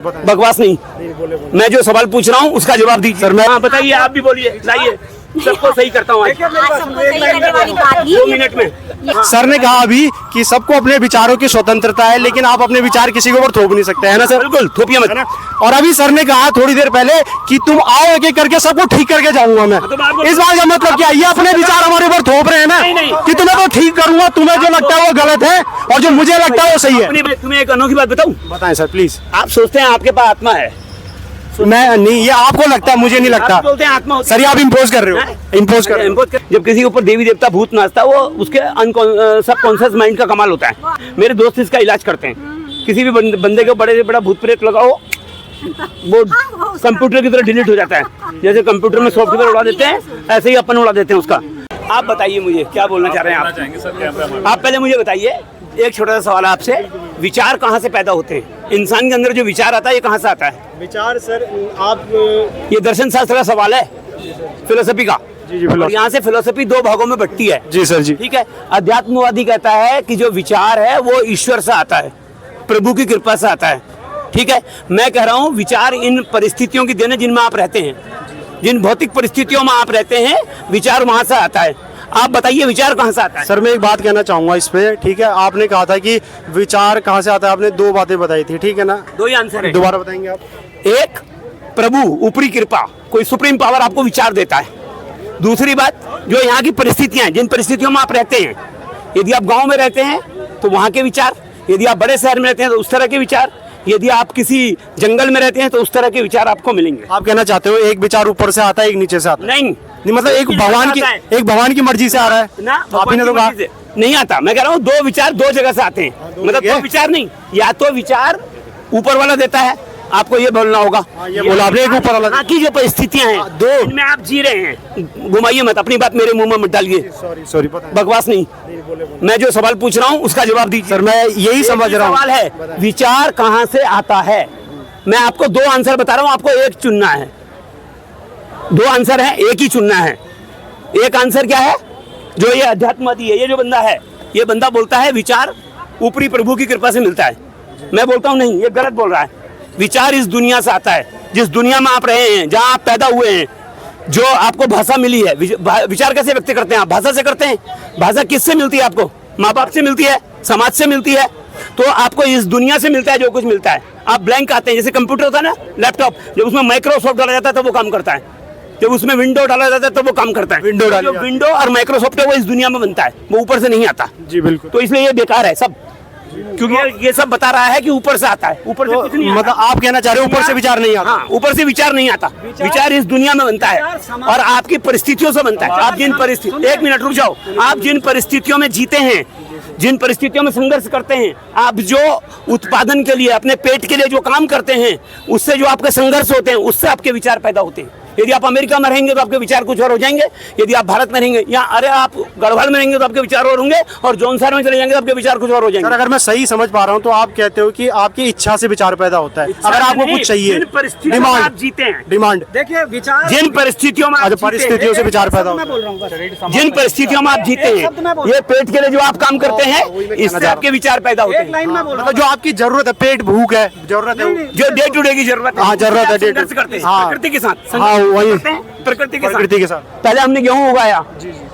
बकवास नहीं, मैं जो सवाल पूछ रहा हूँ उसका जवाब दीजिए सर। मैं बताइए, आप भी बोलिए, लाइए, सबको सही करता हूँ 2 मिनट में। सर ने कहा अभी कि सबको अपने विचारों की स्वतंत्रता है, लेकिन आप अपने विचार किसी के ऊपर थोप नहीं सकते, है ना सर? बिल्कुल, थोपिए मत। और अभी सर ने कहा थोड़ी देर पहले कि तुम आओ एक एक करके सबको ठीक करके जाऊंगा मैं। इस बात का मतलब क्या? ये अपने विचार हमारे ऊपर थोप रहे हैं ना कि तुम्हें तो ठीक करूंगा, तुम्हें जो लगता है वो गलत है और जो मुझे लगता है वो सही है। तुम्हें एक अनोखी बात बताऊं? बताएं सर प्लीज। आप सोचते हैं आपके पास आत्मा है, मैं नहीं, ये आपको लगता है, मुझे नहीं लगता। आप बोलते हैं आत्मा। सर ये आप इम्पोज कर रहे हो, इम्पोज कर रहे हो। जब किसी के ऊपर देवी देवता भूत नाचता है, वो उसके सबकॉन्शियस माइंड का कमाल होता है। मेरे दोस्त इसका इलाज करते हैं। किसी भी बंदे के बड़े से बड़ा भूत प्रेत लगाओ, वो कंप्यूटर की तरह डिलीट हो जाता है। जैसे कंप्यूटर में सॉफ्टवेयर उड़ा देते हैं, ऐसे ही अपन उड़ा देते हैं उसका। आप बताइए मुझे क्या बोलना चाह रहे हैं आप पहले मुझे बताइए। एक छोटा सा सवाल आपसे, विचार कहाँ से पैदा होते हैं? इंसान के अंदर जो विचार आता है ये कहाँ से आता है? विचार सर आप, ये दर्शन शास्त्र का सवाल है, फिलोसफी का। जी और यहाँ से फिलोसफी 2 भागों में बंटती है। जी सर जी। ठीक है। अध्यात्मवादी कहता है कि जो विचार है वो ईश्वर से आता है, प्रभु की कृपा से आता है। ठीक है। मैं कह रहा हूँ विचार इन परिस्थितियों की देन जिनमें आप रहते हैं, जिन भौतिक परिस्थितियों में आप रहते हैं, विचार वहां से आता है। आप बताइए विचार कहाँ से आता है? सर मैं एक बात कहना चाहूंगा इस पे। ठीक है, आपने कहा था कि विचार कहाँ से आता है, आपने 2 बातें बताई थी, ठीक है ना? 2 ही आंसर है, दोबारा बताएंगे आप? एक, प्रभु ऊपरी कृपा, कोई सुप्रीम पावर आपको विचार देता है। दूसरी बात, जो यहाँ की परिस्थितियां हैं, जिन परिस्थितियों में आप रहते हैं। यदि आप गांव में रहते हैं तो वहाँ के विचार, यदि आप बड़े शहर में रहते हैं तो उस तरह के विचार, यदि आप किसी जंगल में रहते हैं तो उस तरह के विचार आपको मिलेंगे। आप कहना चाहते हो एक विचार ऊपर से आता है, एक नीचे से आता है? नहीं, मतलब एक भगवान की मर्जी से आ रहा है ना? आपने तो कहा नहीं आता। मैं कह रहा हूँ 2 विचार 2 जगह से आते हैं। मतलब 2 विचार नहीं, या तो विचार ऊपर वाला देता है, आपको ये बोलना होगा। ये बोला आपने, एक ऊपर वाला। की जो परिस्थितियां हैं 2 इनमें आप जी रहे हैं। घुमाइए मत, अपनी बात मेरे मुंह में मत डालिए। सॉरी बकवास नहीं, मैं जो सवाल पूछ रहा हूँ उसका जवाब दीजिए सर। मैं यही समझ रहा हूँ। सवाल है विचार कहाँ से आता है। मैं आपको 2 आंसर बता रहा हूँ, आपको एक चुनना है। 2 आंसर है, एक ही चुनना है। एक आंसर क्या है? जो ये अध्यात्मवादी है, ये जो बंदा है, ये बंदा बोलता है विचार ऊपरी प्रभु की कृपा से मिलता है। मैं बोलता हूँ नहीं, ये गलत बोल रहा है। विचार इस दुनिया से आता है, जिस दुनिया में आप रहे हैं, जहाँ आप पैदा हुए हैं, जो आपको भाषा मिली है। विचार कैसे व्यक्त करते हैं आप? भाषा से करते हैं। भाषा किससे मिलती है आपको? माँ बाप से मिलती है, समाज से मिलती है। तो आपको इस दुनिया से मिलता है जो कुछ मिलता है। आप ब्लैंक आते हैं, जैसे कंप्यूटर होता है ना, लैपटॉप, जब उसमें माइक्रोसॉफ्ट डाला जाता है तो वो काम करता है, जब उसमें विंडो डाला जाता है तो वो काम करता है। विंडो और माइक्रोसॉफ्ट है वो इस दुनिया में बनता है, वो ऊपर से नहीं आता। जी बिल्कुल। तो इसलिए ये बेकार है सब, क्योंकि ये सब बता रहा है कि ऊपर से आता है। ऊपर से कुछ नहीं आता। मतलब आप कहना चाह रहे हो ऊपर से विचार नहीं आता? हाँ, ऊपर से विचार नहीं आता। विचार इस दुनिया में बनता है और आपकी परिस्थितियों से बनता है। आप जिन परिस्थिति, 1 मिनट रुक जाओ, आप जिन परिस्थितियों में जीते हैं, जिन परिस्थितियों में संघर्ष करते हैं, आप जो उत्पादन के लिए, अपने पेट के लिए जो काम करते हैं, उससे जो आपके संघर्ष होते हैं, उससे आपके विचार पैदा होते हैं। यदि आप अमेरिका में रहेंगे तो आपके विचार कुछ और हो जाएंगे। यदि आप भारत में रहेंगे, या अरे आप गढ़वाल में रहेंगे तो आपके विचार और होंगे, और जौनसार में चले जाएंगे तो आपके विचार कुछ और हो जाएंगे। सर अगर मैं सही समझ पा रहा हूँ तो आप कहते हो कि आपकी इच्छा से विचार पैदा होता है। अगर आपको कुछ चाहिए, जिन परिस्थितियों में आप जीते हैं, डिमांड, देखिए विचार जिन परिस्थितियों में आप परिस्थितियों से विचार पैदा होता है, जिन परिस्थितियों में आप जीते हैं, ये पेट के लिए जो आप काम करते हैं, इससे आपके विचार पैदा होते हैं। मतलब जो आपकी जरूरत है, पेट भूख है, जरूरत है, जो डे टू डे की जरूरत है। हाँ जरूरत है, संघर्ष करते हैं प्रकृति के साथ। हाँ वही, प्रकृति के साथ। पहले हमने गेहूं उगाया,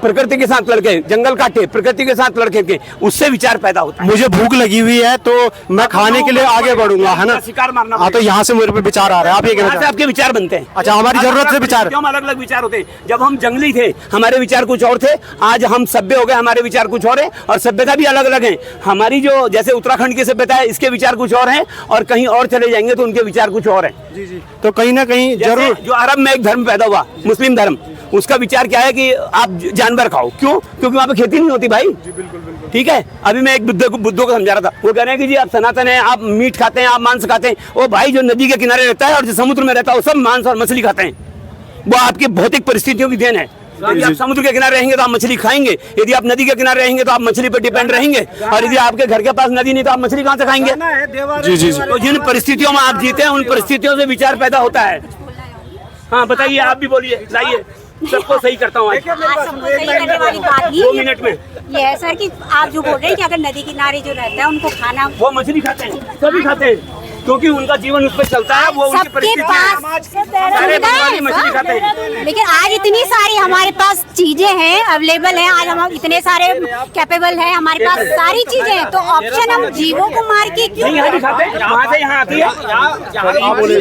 प्रकृति के साथ लड़के, जंगल काटे, प्रकृति के साथ लड़के के, उससे विचार पैदा होता है। मुझे भूख लगी हुई है तो मैं खाने के लिए आगे बढ़ूंगा, है ना? शिकार मारना। हाँ, तो यहाँ से मेरे पे विचार आ रहा है। आप ये कहना चाहते हैं? आपके विचार बनते हैं। अच्छा, हमारी जरूरत से विचार, क्यों अलग अलग विचार होते हैं। जब हम जंगली थे हमारे विचार कुछ और थे, आज हम सभ्य हो गए, हमारे विचार कुछ और है, और सभ्यता भी अलग अलग है। हमारी जो जैसे उत्तराखंड की सभ्यता है, इसके विचार कुछ और हैं, और कहीं और चले जाएंगे तो उनके विचार कुछ और है। जी जी। तो कहीं ना कहीं जरूर, जो अरब में एक धर्म पैदा हुआ, मुस्लिम धर्म, उसका विचार क्या है कि आप जानवर खाओ। क्यों? क्योंकि वहाँ पे खेती नहीं होती भाई। जी बिल्कुल बिल्कुल। ठीक है। अभी मैं एक बुद्धों को समझा रहा था, वो कह रहे हैं कि जी आप सनातन हैं, आप मीट खाते हैं, आप मांस खाते हैं। वो भाई जो नदी के किनारे रहता है और जो समुद्र में रहता है, वो सब मांस और मछली खाते हैं। वो आपकी भौतिक परिस्थितियों की देन है। यदि आप समुद्र के किनारे रहेंगे तो आप मछली खाएंगे, यदि आप नदी के किनारे रहेंगे तो आप मछली पर डिपेंड रहेंगे, और यदि आपके घर के पास नदी नहीं तो आप मछली कहाँ से खाएंगे? जी जी। तो जिन परिस्थितियों में आप जीते हैं, उन परिस्थितियों से विचार पैदा होता है। हाँ बताइए, आप भी बोलिए, लाइए, सबको सही करता हूँ 2 मिनट में। ये है सर कि आप जो बोल रहे हैं कि अगर नदी किनारे जो रहता है उनको खाना, वो मछली खाते हैं, सभी खाते हैं। क्योंकि उनका जीवन उस पर चलता है, वो उनकी सबके परिस्थिति पास सारे बंगाली मछली खाते हैं। लेकिन आज इतनी सारी हमारे पास चीजें हैं, अवेलेबल हैं, आज हम इतने सारे कैपेबल हैं, हमारे पास सारी चीजें हैं, तो ऑप्शन हम जीवों को मार के क्यों नहीं, यहाँ भी खाते हैं, वहाँ से यहाँ आती है।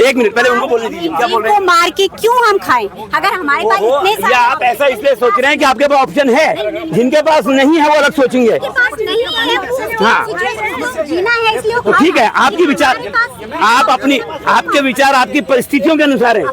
एक मिनट पहले उनको बोलने दीजिए, क्या बोल रहे जीव को मार के क्यों हम खाएं? अगर हमारे पास इतने हैं? या आप ऐसा इसलिए सोच रहे हैं कि आपके पास ऑप्शन है, जिनके पास नहीं है वो अलग सोचेंगे। पास नहीं है, वो हाँ। सिचुएशन को जीना है, इसलिए वो तो खा ठीक है, रहे हैं। आपकी विचार, हमारे पास- आप अपनी, आपके विचार आपकी परिस्थितियों के अनुसार है,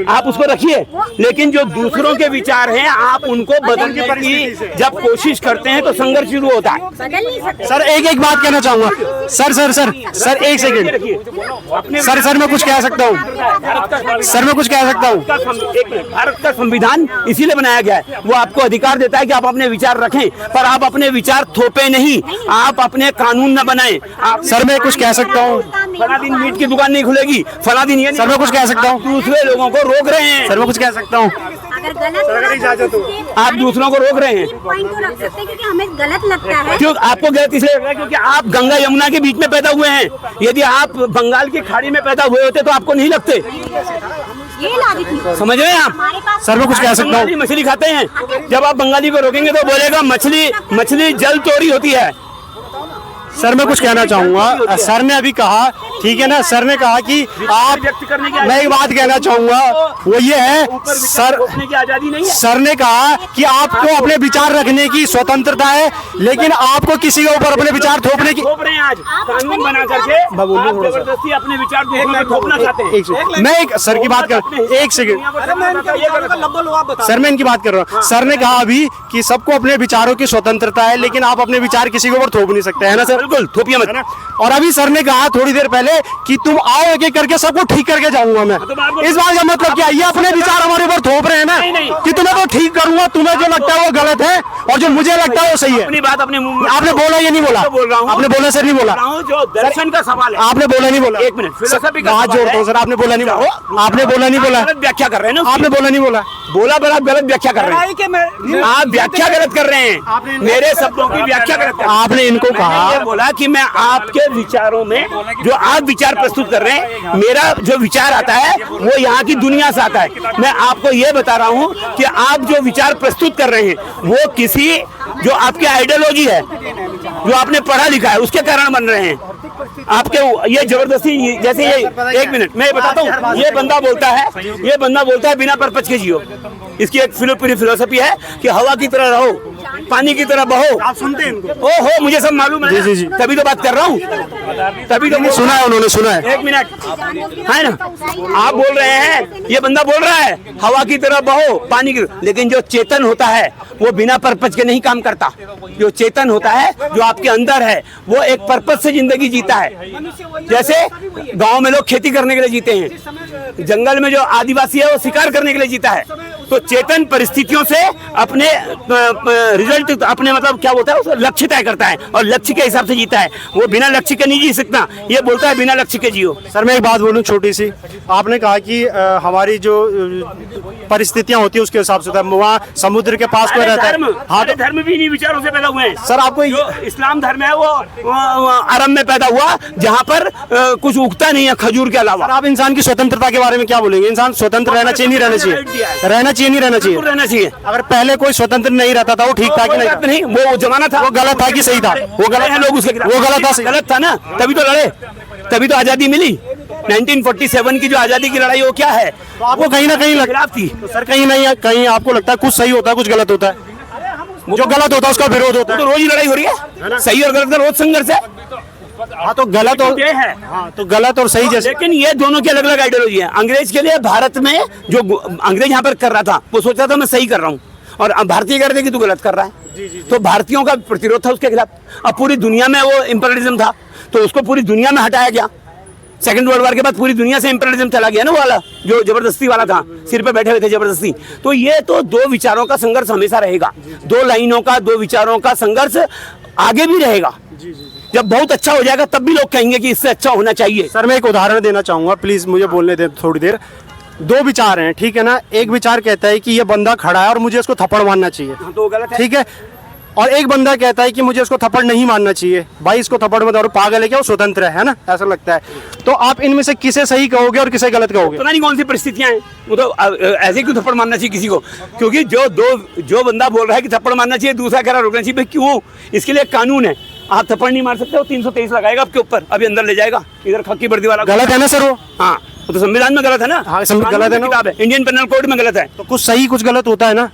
आप उसको रखिए, लेकिन जो दूसरों के विचार हैं आप उनको बदलने की जब कोशिश करते हैं तो संघर्ष शुरू होता है। बदल नहीं सकते। सर एक बात कहना चाहूंगा। सर एक सेकंड। सर मैं कुछ कह सकता हूँ। सर मैं कुछ कह सकता हूँ। भारत का संविधान इसीलिए बनाया गया है, वो आपको अधिकार देता है कि आप अपने विचार रखें, पर आप अपने विचार थोपे नहीं, आप अपने कानून न बनाएं। आप सर मैं कुछ कह सकता हूँ। फला दिन मीट की दुकान नहीं खुलेगी, फला दिन ये नहीं। सर मैं कुछ कह सकता हूँ। दूसरे लोगों को रोक रहे हैं। सर मैं कुछ कह सकता हूँ। अगर गलत आप दूसरों को रोक रहे हैं। पॉइंट को रख सकते हैं, क्योंकि हमें गलत लगता है। क्यों आपको गलत इसलिए लग रहा है क्योंकि आप गंगा यमुना के बीच में पैदा हुए हैं। यदि आप बंगाल की खाड़ी में पैदा हुए होते तो आपको नहीं लगते। ये लॉजिक नहीं। समझ रहे हैं आप? हमारे पास सर मैं कुछ कह सकता हूँ। बंगाली मछली खाते हैं, जब आप बंगाली को रोकेंगे तो बोलेगा मछली जल चोरी होती है। सर मैं कुछ कहना चाहूंगा। सर ने अभी कहा, ठीक है ना, सर ने कहा कि आप, व्यक्त करने की मैं एक बात कहना चाहूंगा, वो ये है सर, रोकने की आजादी नहीं है। सर ने कहा कि आपको अपने विचार रखने की स्वतंत्रता है, लेकिन आपको किसी के ऊपर अपने विचार थोपने की। थोप रहे हैं, आज कानून बना करके आप जबरदस्ती अपने विचार दूसरों पे थोपना चाहते हैं। मैं एक सर की बात कर, एक सेकंड सर मैं इनकी बात कर रहा हूँ। सर ने कहा अभी कि सबको अपने विचारों की स्वतंत्रता है, लेकिन आप अपने विचार किसी के ऊपर थोप नहीं सकते, है ना सर? बिल्कुल, थोपिए मत। और अभी सर ने कहा थोड़ी देर पहले कि तुम आओ एक एक करके सबको ठीक करके जाऊंगा मैं। इस बात का मतलब क्या? ये अपने विचार हमारे ऊपर थोप रहे हैं ना कि तुम्हें तो ठीक करूंगा, तुम्हें जो लगता है वो गलत है और जो मुझे लगता है वो सही है। अपनी बात अपने मुंह में आपने बोला ये नहीं बोला? बोल रहा हूँ। आपने बोला सर नहीं बोला? जो दर्शन का सवाल है, आपने बोला नहीं बोला? एक मिनट, फिलोसफी का बात सवाल जोड़ता है। हूँ सर, आपने बोला नहीं बोला? आपने बोला नहीं बोला? गलत व्याख्या कर रहे हैं ना। आपने बोला नहीं बोला? बोला पर आप गलत व्याख्या कर रहे हैं। आप व्याख्या गलत कर रहे हैं, मेरे शब्दों की व्याख्या गलत कर रहे हैं। आपने इनको कहा, ये बोला कि मैं आपके विचारों में जो आप विचार प्रस्तुत कर रहे हैं, मेरा जो विचार आता है वो यहाँ की दुनिया से आता है। मैं आपको ये बता रहा हूँ कि आप जो विचार प्रस्तुत कर रहे हैं वो किसी जो आपकी आइडियोलॉजी है, जो आपने पढ़ा लिखा है, उसके कारण बन रहे हैं। आपके ये जबरदस्ती, जैसे ये, एक मिनट मैं बताता हूँ, ये बंदा बोलता है बिना परपच के जियो। इसकी एक पूरी फिलोसफी है कि हवा की तरह रहो, पानी की तरह बहो। आप सुनते हैं इनको? ओ हो, मुझे सब मालूम है। जी। तभी तो बात कर रहा हूँ, तभी तो सुना है उन्होंने, सुना है। एक मिनट, है ना? आप बोल रहे हैं, ये बंदा बोल रहा है हवा की तरह बहो, पानी की, लेकिन जो चेतन होता है वो बिना पर्पज के नहीं काम करता। जो चेतन होता है, जो आपके अंदर है, वो एक पर्पज से जिंदगी जीता है। जैसे गांव में लोग खेती करने के लिए जीते हैं, जंगल में जो आदिवासी है वो शिकार करने के लिए जीता है। तो चेतन परिस्थितियों से अपने रिजल्ट, अपने मतलब क्या होता है, उसका लक्ष्य तय करता है और लक्ष्य के हिसाब से जीता है। वो बिना लक्ष्य के नहीं जी सकता, ये बोलता है बिना लक्ष्य के जियो। सर मैं एक बात बोलूं छोटी सी। आपने कहा कि हमारी जो परिस्थितियां होती है उसके हिसाब से, वहाँ समुद्र के पास कोई रहता है। हाँ तो धर्म भी इन्हीं विचारों से पैदा हुए हैं सर, आपको जो इस्लाम धर्म है वो अरब में पैदा हुआ, जहाँ पर कुछ उगता नहीं है खजूर के अलावा। आप इंसान की स्वतंत्रता के बारे में क्या बोलेंगे? इंसान स्वतंत्र रहना चाहिए, नहीं रहना चाहिए? रहना चाहिए, नहीं रहना चाहिए? रहना चाहिए। अगर पहले कोई स्वतंत्र नहीं रहता था वो ठीक था कि नहीं? वो जमाना था, वो गलत था कि सही था? वो गलत है, लोग उसके खिलाफ, वो गलत था, गलत था ना, तभी तो लड़े, तभी तो आजादी मिली। 1947 की जो आजादी की लड़ाई वो क्या है? तो आपको कहीं ना कहीं खिलाफ थी। तो सर कहीं आपको लगता है कुछ सही होता है, कुछ गलत होता है? जो गलत होता है उसका विरोध होता तो है। रोज ही लड़ाई हो रही है, सही और गलत का रोज संघर्ष है। हाँ तो गलत और ये है, हाँ तो गलत और सही जैसे। लेकिन ये दोनों की अलग अलग आइडियोलॉजी है। अंग्रेज के लिए भारत में जो अंग्रेज यहाँ पर कर रहा था, वो सोच रहा था मैं सही कर रहा हूँ, और अब भारतीय कह रहे थे कि तू गलत कर रहा है। तो भारतीयों का प्रतिरोध था उसके खिलाफ। अब पूरी दुनिया में वो इंपीरियलिज्म था, तो उसको पूरी दुनिया में हटाया गया। सेकंड वर्ल्ड वॉर के बाद पूरी दुनिया से इंपीरियलिज्म चला गया ना, वो वाला जो जबरदस्ती वाला था, सिर पे बैठे हुए थे जबरदस्ती। तो ये तो दो विचारों का संघर्ष हमेशा रहेगा, दो लाइनों का, दो विचारों का संघर्ष आगे भी रहेगा। जब बहुत अच्छा हो जाएगा तब भी लोग कहेंगे कि इससे अच्छा होना चाहिए। सर मैं एक उदाहरण देना चाहूंगा, प्लीज मुझे बोलने दें थोड़ी देर। दो विचार हैं, ठीक है ना? एक विचार कहता है कि ये बंदा खड़ा है और मुझे इसको थप्पड़ मारना चाहिए, तो गलत है। ठीक है? और एक बंदा कहता है कि मुझे उसको थप्पड़ नहीं मारना चाहिए, भाई इसको थप्पड़ मत मारो, पागल है क्या, वो स्वतंत्र है ना, ऐसा लगता है। तो आप इनमें से किसे सही कहोगे और किसे गलत कहोगे? पता नहीं कौन सी परिस्थितियां हैं, वो तो ऐसे क्यों थप्पड़ मारना चाहिए किसी को, क्योंकि जो बंदा बोल रहा है कि थप्पड़ मारना चाहिए, दूसरा कह रहा है रोकना चाहिए, भाई क्यों? इसके लिए कानून है, आप थप्पड़ नहीं मार सकते हो, 323 लगाएगा आपके ऊपर, अभी अंदर ले जाएगा, इधर खक्की वर्दी वाला। गलत है ना सर वो? हाँ, वो तो संविधान में गलत है ना। हाँ, गलत है ना, किताब है, इंडियन पेनल कोड में गलत है। तो कुछ सही कुछ गलत होता है ना,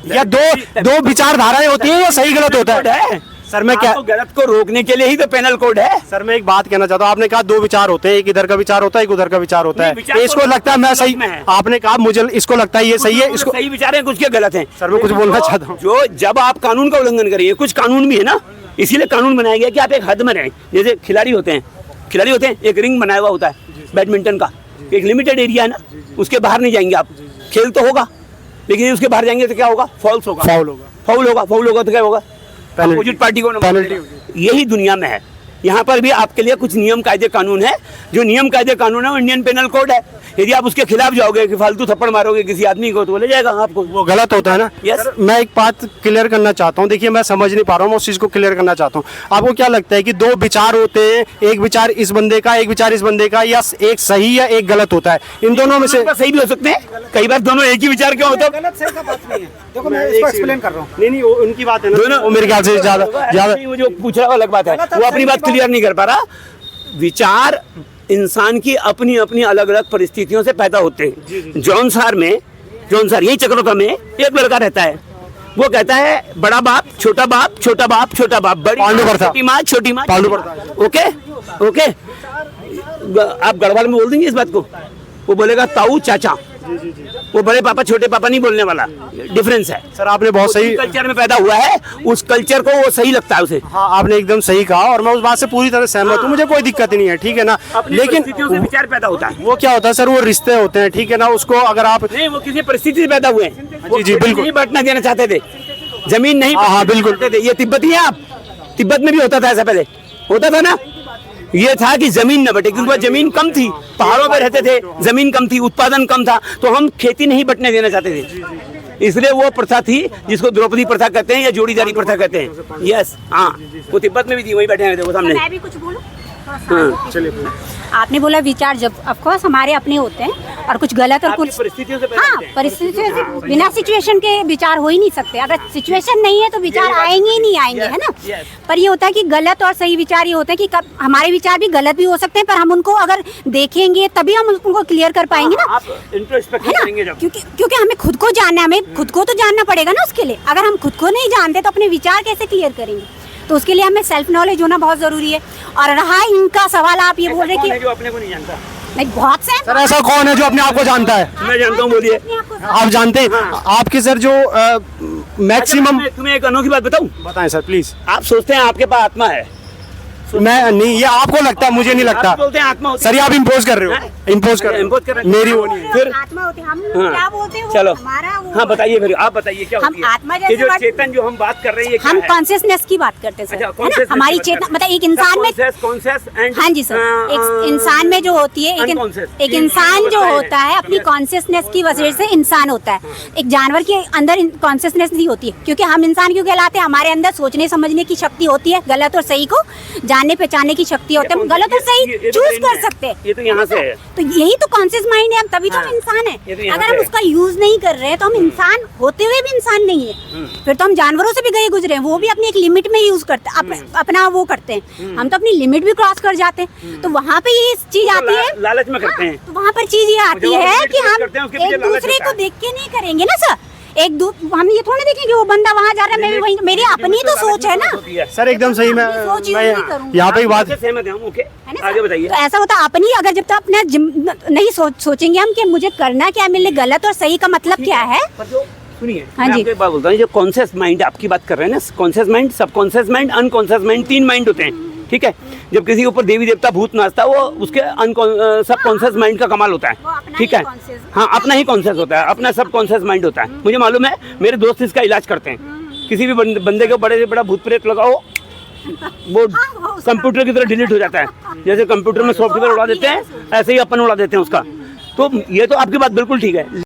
या दो विचारधाराएं होती है, या सही गलत होता है? सर मैं क्या, गलत को रोकने के लिए ही तो पेनल कोड है। सर मैं एक बात कहना चाहता हूँ, आपने कहा दो विचार होते हैं, एक इधर का विचार होता है, एक उधर का विचार होता है, इसको लगता है मैं सही, आपने कहा मुझे इसको लगता है ये सही है, इसको सही विचार है, कुछ के गलत है। सर मैं कुछ बोलना चाहता हूँ, जो जब आप कानून का उल्लंघन करिए, कुछ कानून भी है ना, इसीलिए कानून बनाया गया कि आप एक हद में रहें। जैसे खिलाड़ी होते हैं, एक रिंग बनाया हुआ होता है बैडमिंटन का, एक लिमिटेड एरिया है ना, उसके बाहर नहीं जाएंगे आप, खेल तो होगा लेकिन उसके बाहर जाएंगे तो क्या होगा? फाउल होगा तो क्या होगा? अपोजिट पार्टी को पेनल्टी। यही दुनिया में है, यहाँ पर भी आपके लिए कुछ नियम कायदे कानून है, जो नियम कायदे कानून है वो इंडियन पेनल कोड है। यदि आप उसके खिलाफ जाओगे कि फालतू थप्पड़ मारोगे किसी आदमी को, तो वो ले जाएगा आपको, वो गलत होता है ना। यस। मैं एक बात क्लियर करना चाहता हूँ, देखिए मैं समझ नहीं पा रहा हूँ, मैं उस चीज को क्लियर करना चाहता हूँ। आपको क्या लगता है कि दो विचार होते हैं, एक विचार इस बंदे का, एक विचार इस बंदे का, या एक सही या एक गलत होता है? इन दोनों में से सही भी हो सकते हैं, कई बार दोनों एक ही विचार क्यों होता है? गलत सही का बात नहीं है, देखो मैं इसको एक्सप्लेन कर रहा हूँ। नहीं वो उनकी बात है ना, दोनों मेरे ख्याल से ज्यादा वो जो पूछ रहा है अलग बात है, वो अपनी बात क्लियर नहीं कर पा रहा। विचार इंसान की अपनी अपनी अलग अलग परिस्थितियों से पैदा होते हैं। जौनसार यही चक्रोता में एक लड़का रहता है, वो कहता है बड़ा बाप छोटा बाप, छोटा बाप छोटा बाप, बड़ी छोटी माँ छोटी माँ। ओके, आप गढ़वाल में बोल देंगे इस बात को, वो बोलेगा ताऊ चाचा, वो बड़े पापा छोटे पापा नहीं बोलने वाला, डिफरेंस है। सर आपने बहुत सही कल्चर में पैदा हुआ है, उस कल्चर को वो सही लगता है उसे। हाँ आपने एकदम सही कहा और मैं उस बात से पूरी तरह सहमत हूँ, मुझे कोई दिक्कत नहीं है, ठीक है ना। लेकिन विचार पैदा होता है, वो क्या होता है सर, वो रिश्ते होते हैं, ठीक है ना, उसको अगर आप नहीं, वो किसी परिस्थिति से पैदा हुए हैं। जी बिल्कुल नहीं बांटना देना चाहते थे, जमीन नहीं, हाँ बिल्कुल, ये तिब्बती है आप, तिब्बत में भी होता था ऐसा, पहले होता था ना, ये था कि जमीन न बटे, क्योंकि जमीन कम थी, पहाड़ों पे रहते थे, जमीन कम थी, उत्पादन कम था, तो हम खेती नहीं बटने देना चाहते थे, इसलिए वो प्रथा थी जिसको द्रौपदी प्रथा कहते हैं या जोड़ीदारी प्रथा कहते हैं। यस, हाँ, वो तिब्बत में भी थी, वही बैठे हैं देखो सामने। मैं भी कुछ बोलूं? चलिए, आपने बोला विचार जब ऑफकोर्स हमारे अपने होते हैं और कुछ गलत और कुछ परिस्थितियों से, हाँ परिस्थितियों से, बिना सिचुएशन के विचार हो ही नहीं सकते। अगर सिचुएशन नहीं है तो विचार आएंगे ही नहीं आएंगे, है ना। पर ये होता है कि गलत और सही विचार ये होते हैं कि कब हमारे विचार भी गलत भी हो सकते हैं, पर हम उनको अगर देखेंगे तभी हम उनको क्लियर कर पाएंगे ना, है ना। क्योंकि हमें खुद को जानना है, हमें खुद को तो जानना पड़ेगा ना उसके लिए। अगर हम खुद को नहीं जानते तो अपने विचार कैसे क्लियर करेंगे? तो उसके लिए हमें सेल्फ नॉलेज होना बहुत जरूरी है। और रहा इनका सवाल, आप ये बोल रहे कि जो अपने को नहीं जानता, नहीं, बहुत से सर ऐसा कौन है जो अपने आप को जानता है? मैं जानता हूँ, बोलिए। आप जानते हैं? आपके सर जो मैक्सिमम, तुम्हें एक अनोखी बात बताऊं? बताएं सर प्लीज। आप सोचते हैं आपके पास आत्मा है, मैं नहीं, ये आपको लगता है, मुझे नहीं लगता। आप बोलते हैं आत्मा होती है। सर ये आप इम्पोज कर रहे हो, इम्पोज कर रहे हो, मेरी वो नहीं है। फिर आत्मा होती है, हम हाँ, क्या बोलते हैं, चलो, हमारा वो, हाँ बताइए, फिर आप बताइए क्या हम होती है? आत्मा ये जैसे जो बात- चेतन जो हम बात कर रहे हैं, ये क्या हम है? कॉन्शियसनेस की बात करते हैं सर, अच्छा, है ना। consciousness हमारी की बात चेतना, करते मतलब एक इंसान में, कॉन्शियस एंड, हाँ जी सर, एक इंसान में जो होती है, unconscious। एक इंसान जो होता है अपनी कॉन्शियसनेस की वजह से इंसान होता है। एक जानवर के अंदर कॉन्शियसनेस नहीं होती है, क्योंकि हम इंसान क्यों कहलाते हैं? हमारे अंदर सोचने समझने की शक्ति होती है, गलत और सही को जानने पहचानने की शक्ति होती है, हम गलत और सही चूज कर सकते हैं। ये तो यहाँ से है। तो यही तो कॉन्शियस माइंड है, हम तभी तो हम इंसान ये तो है। यहाँ अगर से हम है। उसका यूज नहीं कर रहे हैं तो हम इंसान होते हुए भी इंसान नहीं है। फिर तो हम जानवरों से भी गए गुजरे हैं, वो भी अपनी एक लिमिट में यूज करते हैं, अपना वो करते हैं। हम तो अपनी लिमिट भी क्रॉस कर जाते हैं, तो वहाँ पे ये चीज आती है, लालच में करते हैं। तो वहाँ पर चीज ये आती जो हम है limit कि क्रॉस हम करते हैं, उसके पीछे एक लालच दूसरे होता को है। देख के नहीं करेंगे ना सर। हम ये थोड़ा देखेंगे वो बंदा वहाँ जा रहा है, मैं भी वहीं, मेरी अपनी तो सोच है ना सर एकदम सही। मैं सोच यूज नहीं करूँगी। यहाँ पे एक बात, सहमत है हम, ओके, है ना आगे सर? बताइए। तो ऐसा होता अपनी, अगर जब तक अपना नहीं सोचेंगे हम कि मुझे करना क्या है, मेरे लिए गलत और सही का मतलब क्या है। सुनिए, हाँ मैं जी। आपको एक बात बोलता हूँ, जो कॉन्शियस माइंड आपकी बात कर रहे हैं ना, conscious mind, subconscious mind, unconscious mind, 3 mind होते हैं, ठीक है। जब किसी के ऊपर देवी देवता भूत नाचता है, वो उसके सबकॉन्शियस माइंड का कमाल होता वो है, अपना ठीक ही है। conscious- हाँ, अपना ही कॉन्शियस होता है, अपना सबकॉन्शियस माइंड होता है। मुझे मालूम है, मेरे दोस्त इसका इलाज करते हैं। किसी भी बंदे को बड़े से बड़ा भूत प्रेत लगाओ, वो कंप्यूटर की तरह डिलीट हो जाता है। जैसे कंप्यूटर में सॉफ्टवेयर उड़ा देते हैं, ऐसे ही अपन उड़ा देते हैं उसका। तो ये तो आपकी बात बिल्कुल ठीक है।